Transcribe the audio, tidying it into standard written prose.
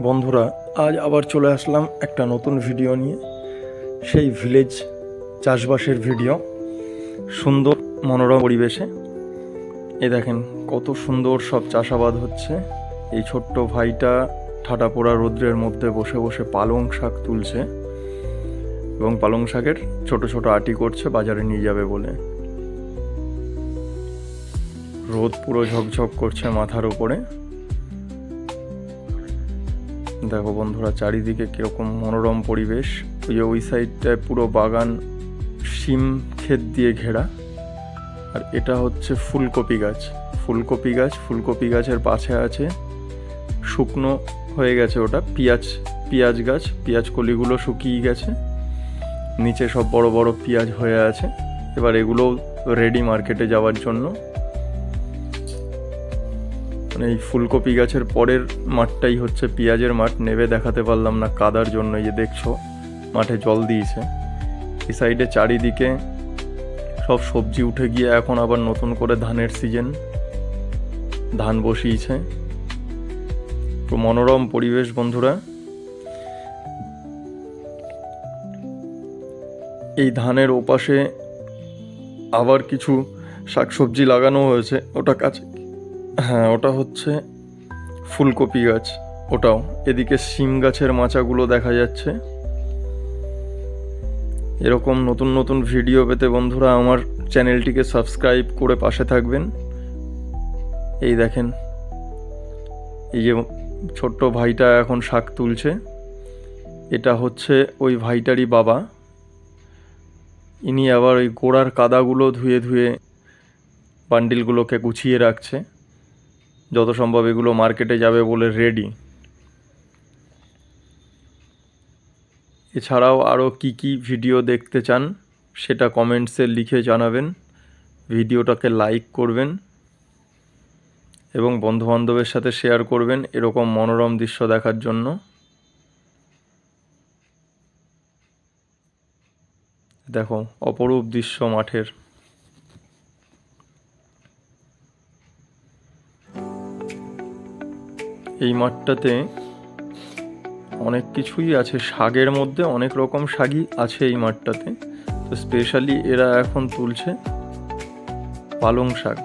বন্ধুরা, আজ আবার চলে আসলাম একটা নতুন ভিডিও নিয়ে। সেই ভিলেজ চাষবাসের ভিডিও, সুন্দর মনোরম পরিবেশে। এই দেখেন কত সুন্দর সব চাষাবাদ হচ্ছে। এই ছোট্ট ভাইটা ঠাটা পোড়া রৌদ্রের মধ্যে বসে বসে পালং শাক তুলছে এবং পালং শাকের ছোট ছোট আটি করছে বাজারে নিয়ে যাবে বলে। রোদ পুরো ঝকঝক করছে মাথার উপরে। দেখো বন্ধুরা, চারিদিকে কিরকম মনোরম পরিবেশ। ওই সাইডটায় পুরো বাগান শিম ক্ষেত দিয়ে ঘেরা। আর এটা হচ্ছে ফুলকপি গাছ। ফুলকপি গাছের পাশে আছে শুকনো হয়ে গেছে ওটা পেঁয়াজ গাছ। পেঁয়াজ কলিগুলো শুকিয়ে গেছে, নিচে সব বড় বড় পেঁয়াজ হয়ে আছে। এবার এগুলো রেডি মার্কেটে যাওয়ার জন্য। এই ফুলকপি গাছের পরের মাঠটাই হচ্ছে পেঁয়াজের মাঠ। নেবে দেখাতে পারলাম না কাদার জন্য। এই যে দেখছো মাঠে জল দিয়েছে। এই সাইডে চারিদিকে সব সবজি উঠে গিয়ে এখন আবার নতুন করে ধানের সিজন, ধান বসিয়েছে। মনোরম পরিবেশ বন্ধুরা। এই ধানের ওপাশে আবার কিছু শাকসবজি লাগানো হয়েছে। ওটা কাছে, হ্যাঁ ওটা হচ্ছে ফুলকপি গাছ ওটাও। এদিকে শিম গাছের মাচাগুলো দেখা যাচ্ছে। এরকম নতুন নতুন ভিডিও পেতে বন্ধুরা আমার চ্যানেলটিকে সাবস্ক্রাইব করে পাশে থাকবেন। এই দেখেন, এই যে ছোট্ট ভাইটা এখন শাক তুলছে, এটা হচ্ছে ওই ভাইটারই বাবা। ইনি আবার ওই গোড়ার কাদাগুলো ধুয়ে ধুয়ে বান্ডিলগুলোকে গুছিয়ে রাখছে। যত সম্ভব এগুলো মার্কেটে যাবে বলে রেডি। এছাড়াও আরও কি কি ভিডিও দেখতে চান সেটা কমেন্টসে লিখে জানাবেন। ভিডিওটাকে লাইক করবেন এবং বন্ধুবান্ধবের সাথে শেয়ার করবেন এরকম মনোরম দৃশ্য দেখার জন্য। দেখো অপরূপ দৃশ্য মাঠের। এই মাঠটাতে অনেক কিছুই আছে। শাকের মধ্যে অনেক রকম শাকই আছে এই মাঠটাতে। তো স্পেশালি এরা এখন তুলছে পালং শাক।